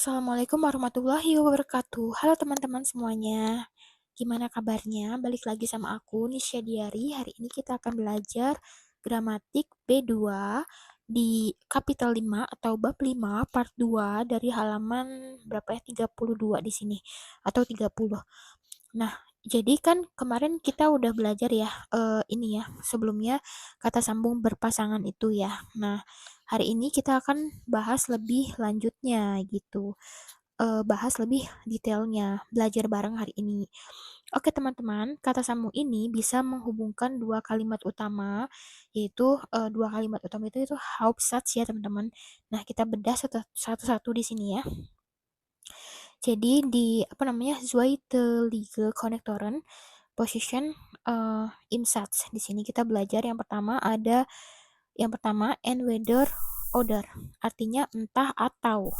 Assalamualaikum warahmatullahi wabarakatuh. Halo teman-teman semuanya. Gimana kabarnya? Balik lagi sama aku, Nisha Diari. Hari ini kita akan belajar gramatik B2 di kapital 5 atau bab 5 part 2 dari halaman berapa ya? 32 di sini atau 30. Nah, jadi kan kemarin kita udah belajar ya, ini ya, sebelumnya kata sambung berpasangan itu ya. Nah, hari ini kita akan bahas lebih lanjutnya gitu, bahas lebih detailnya, belajar bareng hari ini. Oke teman-teman, kata sambung ini bisa menghubungkan dua kalimat utama, yaitu, dua kalimat utama itu Hauptsatz ya teman-teman. Nah, kita bedah satu-satu di sini ya. Jadi di apa namanya, zweite Konnektoren Position im Satz. Di sini kita belajar yang pertama entweder oder, artinya entah atau.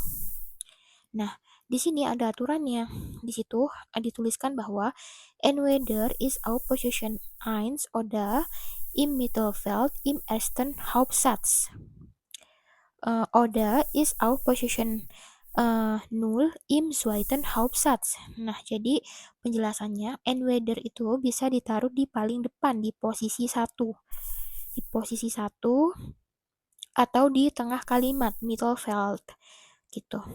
Nah, di sini ada aturannya. Di situ dituliskan bahwa entweder is auf Position 1 oder im Mittelfeld im ersten Hauptsatz. Oder ist auf Position 0 im zweiten Hauptsatz. Nah, jadi penjelasannya entweder itu bisa ditaruh di paling depan di posisi 1. Di posisi 1 atau di tengah kalimat Mittelfeld gitu.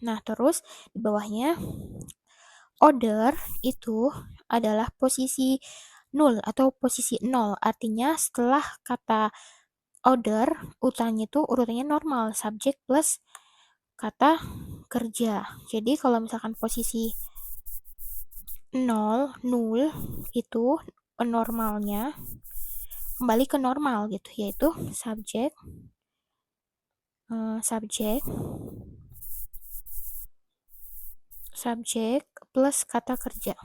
Nah, terus di bawahnya oder itu adalah posisi 0 atau posisi 0. Artinya setelah kata oder urutannya normal, subjek plus kata kerja. Jadi kalau misalkan posisi 0 itu normalnya kembali ke normal gitu, yaitu subjek subjek plus kata kerja.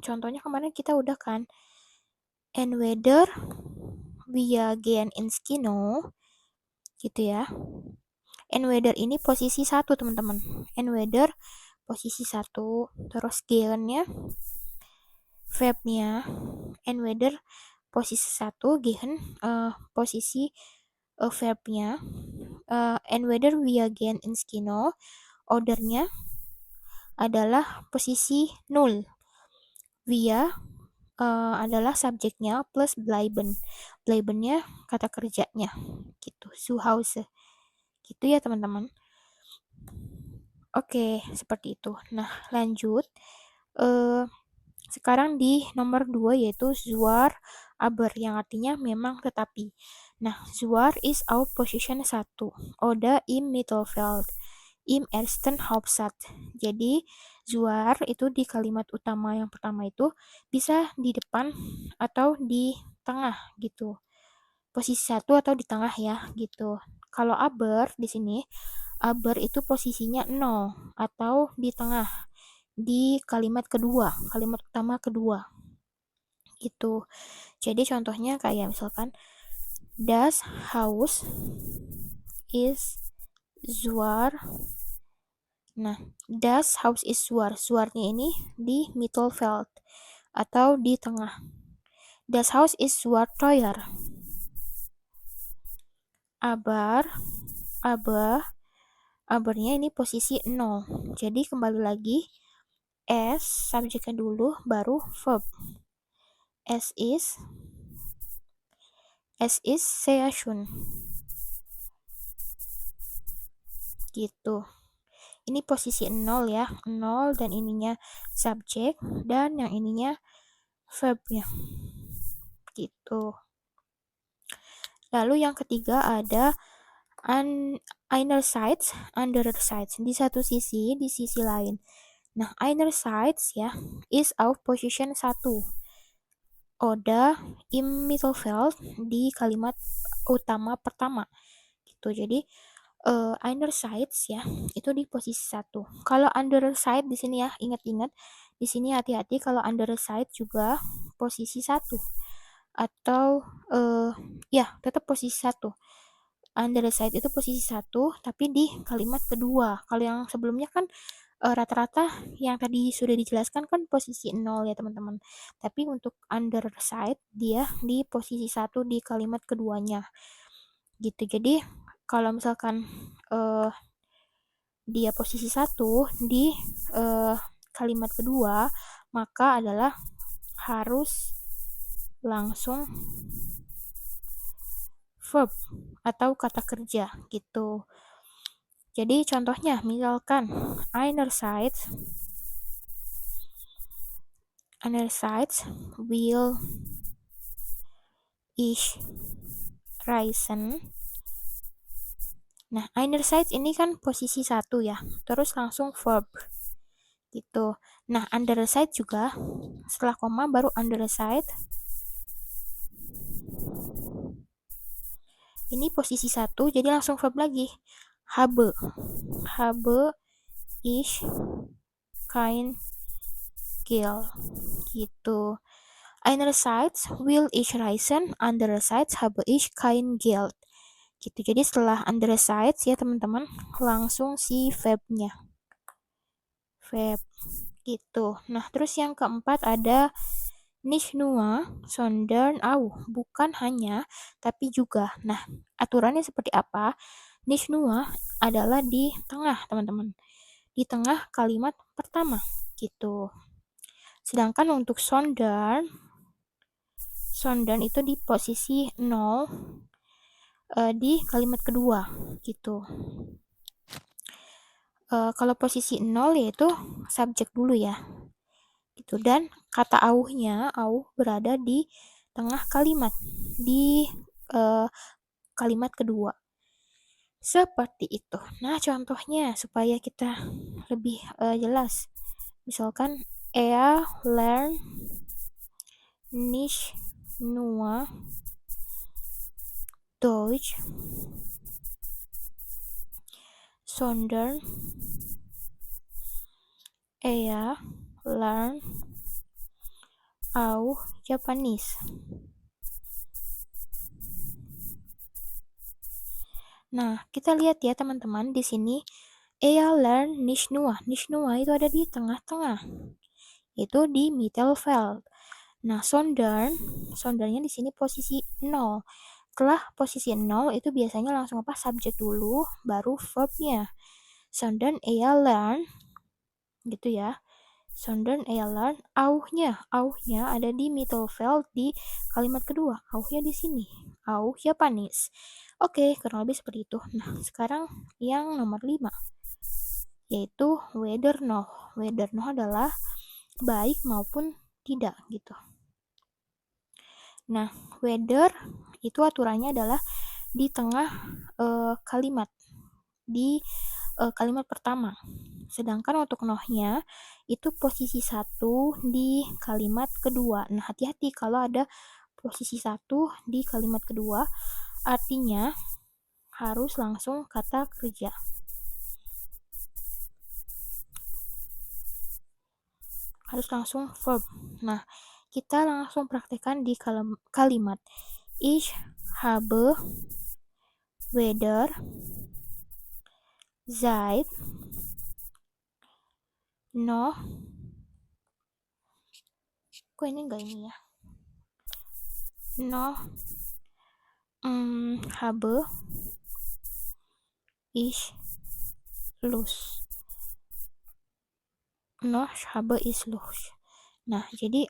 Contohnya kemarin kita udah kan, entweder wir gehen ins Kino gitu ya. Entweder ini posisi 1 teman-teman. Entweder posisi 1, terus gehen-nya verbnya entweder posisi 1, gehen posisi verbnya entweder wir gehen ins Kino, ordernya adalah posisi 0. Wir adalah subjeknya plus bleiben. Bleibennya kata kerjanya gitu, zu Hause. Gitu ya teman-teman. Oke, seperti itu. Nah, lanjut. Sekarang di nomor 2 yaitu zwar aber yang artinya memang tetapi. Nah, zwar is auf Position 1 oder im Mittelfeld im ersten Hauptsatz. Jadi, zwar itu di kalimat utama yang pertama itu bisa di depan atau di tengah gitu. Posisi 1 atau di tengah ya gitu. Kalau aber di sini, aber itu posisinya 0 atau di tengah di kalimat kedua, kalimat utama kedua. Gitu. Jadi contohnya kayak misalkan das Haus is zwar. Nah, das Haus is zwar. Zwarnya ini di Mittelfeld atau di tengah. Das Haus is zwar teuer. Abernya ini posisi 0. Jadi kembali lagi S subjeknya dulu baru verb. S is sehr schön. Gitu. Ini posisi 0 ya. 0 dan ininya subjek dan yang ininya verbnya. Gitu. Lalu yang ketiga ada einerseits, andererseits. Di satu sisi, di sisi lain. Nah, einerseits ya is auf Position 1. Oder im Mittelfeld di kalimat utama pertama. Gitu. Jadi einerseits ya itu di posisi 1. Kalau underside di sini ya, ingat-ingat di sini hati-hati kalau underside juga posisi 1 atau ya tetap posisi 1. Underside itu posisi 1 tapi di kalimat kedua. Kalau yang sebelumnya kan rata-rata yang tadi sudah dijelaskan kan posisi 0 ya teman-teman. Tapi untuk underside dia di posisi 1 di kalimat keduanya. gitu. Jadi kalau misalkan dia posisi 1 di kalimat kedua, maka adalah harus langsung verb atau kata kerja gitu. Jadi contohnya misalkan einerseits will ich reisen. Nah, einerseits ini kan posisi 1 ya, terus langsung verb gitu. Nah, andererseits juga setelah koma baru andererseits. Ini posisi 1 jadi langsung verb lagi. Habe ich kein Geld gitu. Einerseits will ich reisen, andererseits habe ich kein Geld gitu. Jadi setelah andererseits ya teman-teman, langsung si verbnya. Verb gitu. Nah, terus yang keempat ada nicht nur, sondern auch. Bukan hanya, tapi juga. Nah, aturannya seperti apa? Nicht nur adalah di tengah, teman-teman. Di tengah kalimat pertama, gitu. Sedangkan untuk sondern itu di posisi 0 di kalimat kedua, gitu. Kalau posisi 0 yaitu subjek dulu ya. Gitu. Dan kata auhnya, auh berada di tengah kalimat, di kalimat kedua. Seperti itu. Nah, contohnya supaya kita lebih jelas. Misalkan lernt nicht nur Deutsch, sondern lernt auch Japanese. Nah, kita lihat ya teman-teman di sini lernt nicht nur. Nicht nur itu ada di tengah-tengah. Itu di Mittelfeld. Nah, sondernnya di sini posisi 0. Setelah posisi 0 itu biasanya langsung apa? Subjek dulu, baru verbnya. Sondern lernt gitu ya. Sondern lernt auhnya ada di Mittelfeld di kalimat kedua. Auhnya di sini. Auch Japanese. Oke, kurang lebih seperti itu. Nah, sekarang yang nomor 5 yaitu whether no. Whether no adalah baik maupun tidak gitu. Nah, whether itu aturannya adalah di tengah kalimat, di kalimat pertama. Sedangkan untuk no-nya itu posisi 1 di kalimat kedua. Nah, hati-hati kalau ada posisi 1 di kalimat kedua, artinya harus langsung kata kerja. Harus langsung verb. Nah, kita langsung praktekkan di kalimat ich habe weder seit noch kok ini enggak ini ya noch habe ich Lust. Noch habe ich Lust. Nah, jadi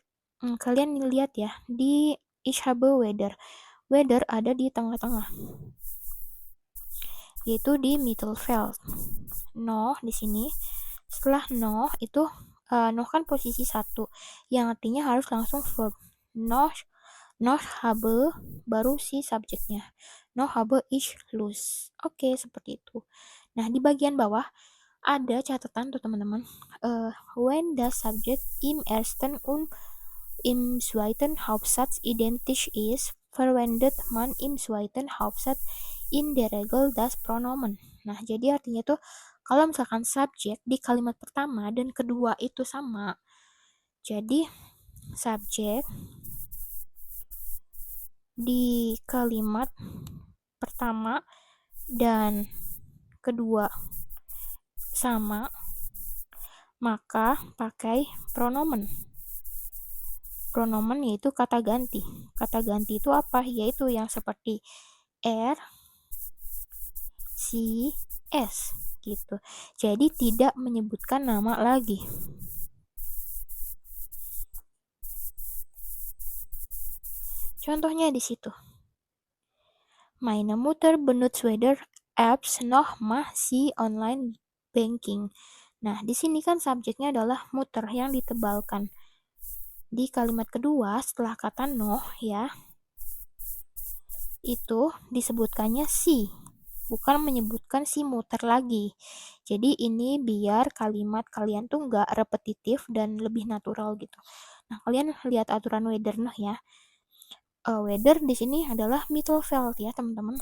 kalian lihat ya, di ich habe weder. Weder ada di tengah-tengah. Yaitu di Mittelfeld. Noch di sini. Setelah noch itu noch kan posisi 1 yang artinya harus langsung verb. Noch habe baru si subjeknya. Noch habe ich Lust. Oke, seperti itu. Nah, di bagian bawah ada catatan tuh teman-teman. When the subject im ersten und im zweiten Hauptsatz identisch ist, verwendet man im zweiten Hauptsatz in der Regel das Pronomen. Nah, jadi artinya tuh kalau misalkan subjek di kalimat pertama dan kedua itu sama, jadi subjek di kalimat pertama dan kedua sama, maka pakai pronomen. Pronomen yaitu kata ganti. Kata ganti itu apa? Yaitu yang seperti si S gitu. Jadi tidak menyebutkan nama lagi. Contohnya di situ. Meine Mutter benutzt weder apps noch mah si online banking. Nah, di sini kan subjeknya adalah muter yang ditebalkan. Di kalimat kedua setelah kata noh ya, itu disebutkannya si, bukan menyebutkan si muter lagi. Jadi ini biar kalimat kalian tuh nggak repetitif dan lebih natural gitu. Nah, kalian lihat aturan weder noh ya. Weder di sini adalah Mittelfeld ya teman-teman.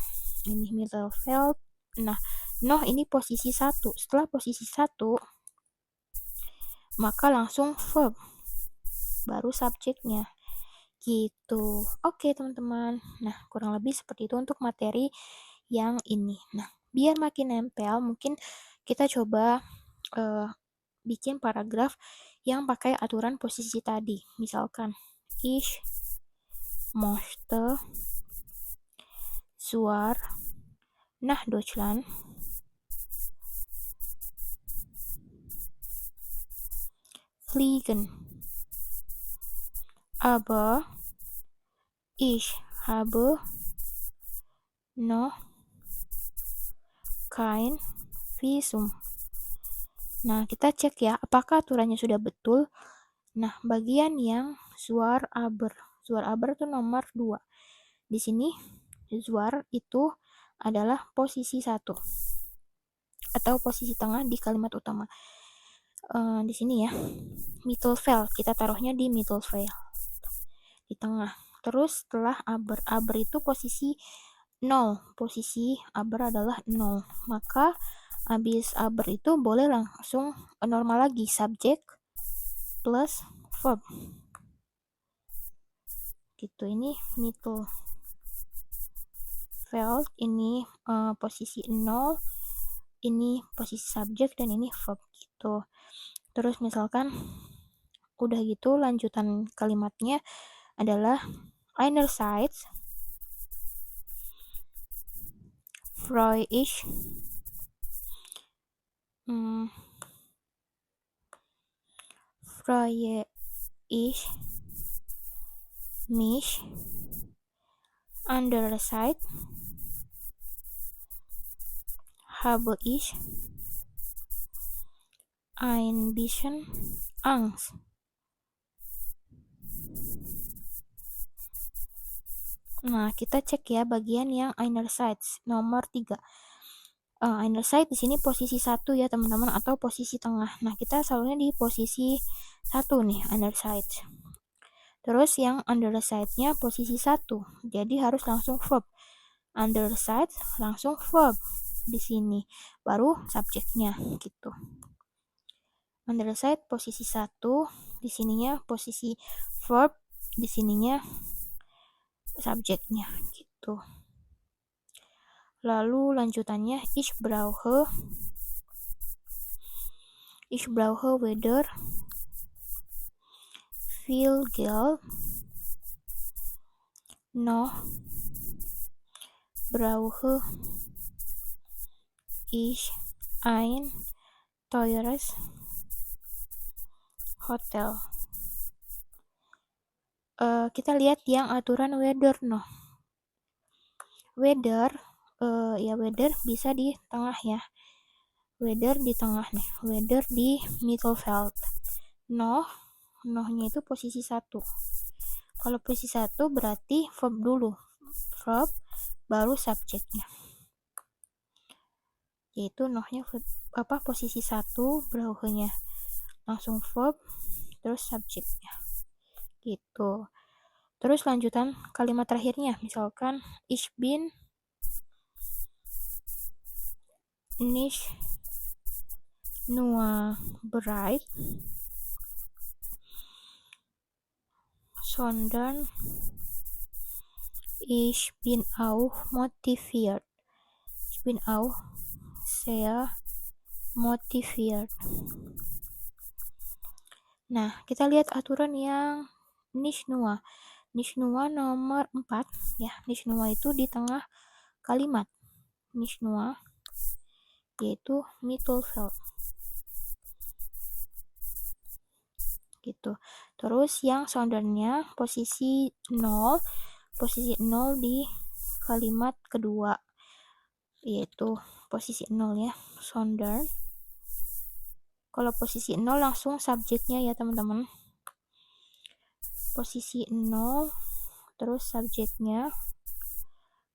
Ini Mittelfeld. Nah, noh ini posisi 1. Setelah posisi 1, maka langsung verb, baru subjeknya. Gitu. Oke teman-teman. Nah, kurang lebih seperti itu untuk materi yang ini. Nah, biar makin nempel, mungkin kita coba bikin paragraf yang pakai aturan posisi tadi. Misalkan, ich möchte zur nach Deutschland fliegen. Aber ich habe noch kein Visum. Nah, kita cek ya, apakah aturannya sudah betul. Nah, bagian yang Zuar Aber. Zuar Aber itu nomor 2. Di sini, Zuar itu adalah posisi 1. Atau posisi tengah di kalimat utama. Di sini ya, Mittelfeld. Kita taruhnya di Mittelfeld. Di tengah. Terus setelah Aber. Aber itu posisi 0. Posisi Aber adalah 0. Maka habis Aber itu boleh langsung normal lagi, subjek plus verb. Gitu, ini Mittelfeld, ini posisi 0, ini posisi subjek, dan ini verb gitu. Terus misalkan udah gitu, lanjutan kalimatnya adalah einerseits freue ich mich, andererseits habe ich ein bisschen Angst. Nah, kita cek ya bagian yang einerseits nomor 3. Einerseits di sini posisi 1 ya teman-teman, atau posisi tengah. Nah, kita selalunya di posisi 1 nih, einerseits. Terus yang andererseits-nya posisi 1. Jadi harus langsung verb. Andererseits langsung verb di sini. Baru subjeknya gitu. Andererseits posisi 1, di sininya posisi verb, di sininya subjeknya gitu. Lalu lanjutannya ich brauche weder viel Geld noch brauche ich ein teures Hotel. Kita lihat yang aturan weder noh. Weder ya weder bisa di tengah ya. Weder di tengah nih. Weder di Mittelfeld. Nohnya itu posisi 1. Kalau posisi 1 berarti verb dulu. Verb baru subjeknya. Yaitu nohnya posisi 1, brauche-nya langsung verb terus subjeknya. Gitu. Terus lanjutan kalimat terakhirnya, misalkan ich bin nicht nur bereit, sondern ich bin auch motiviert. Ich bin auch sehr motiviert. Nah, kita lihat aturan yang nicht nur. Nicht nur nomor 4 ya. Nicht nur itu di tengah kalimat. Nicht nur yaitu Mittelfeld gitu. Terus yang soundernya posisi 0 di kalimat kedua, yaitu posisi 0 ya, sounder. Kalau posisi 0 langsung subjeknya ya teman-teman. Posisi 0, terus subjeknya,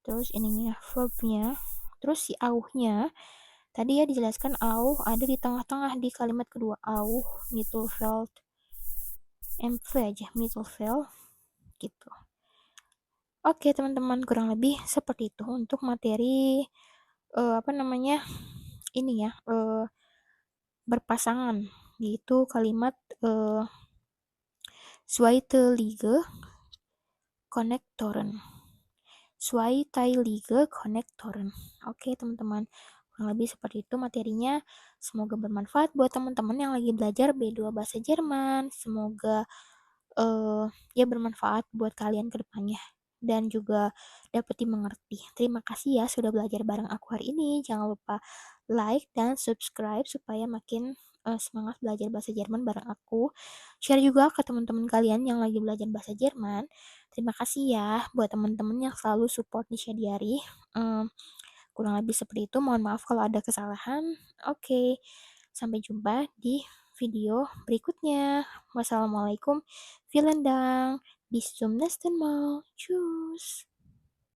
terus ininya verbnya, terus si auhnya. Tadi ya dijelaskan auh ada di tengah-tengah di kalimat kedua, auh, Mittelfeld, MV aja, Mittelfeld gitu. Oke teman-teman, kurang lebih seperti itu untuk materi ini ya, berpasangan, yaitu kalimat Zweiteilige Konnektoren. Zweiteilige Konnektoren. Oke teman-teman, kurang lebih seperti itu materinya. Semoga bermanfaat buat teman-teman yang lagi belajar B2 bahasa Jerman. Semoga ya bermanfaat buat kalian ke depannya dan juga dapat dimengerti. Terima kasih ya sudah belajar bareng aku hari ini. Jangan lupa like dan subscribe supaya makin semangat belajar bahasa Jerman bareng aku. Share juga ke teman-teman kalian yang lagi belajar bahasa Jerman. Terima kasih ya buat teman-teman yang selalu support Nisha Diary. Kurang lebih seperti itu. Mohon maaf kalau ada kesalahan. Oke, sampai jumpa di video berikutnya. Wassalamualaikum. Vielen Dank. Bis zum nächsten Mal. Tschüss.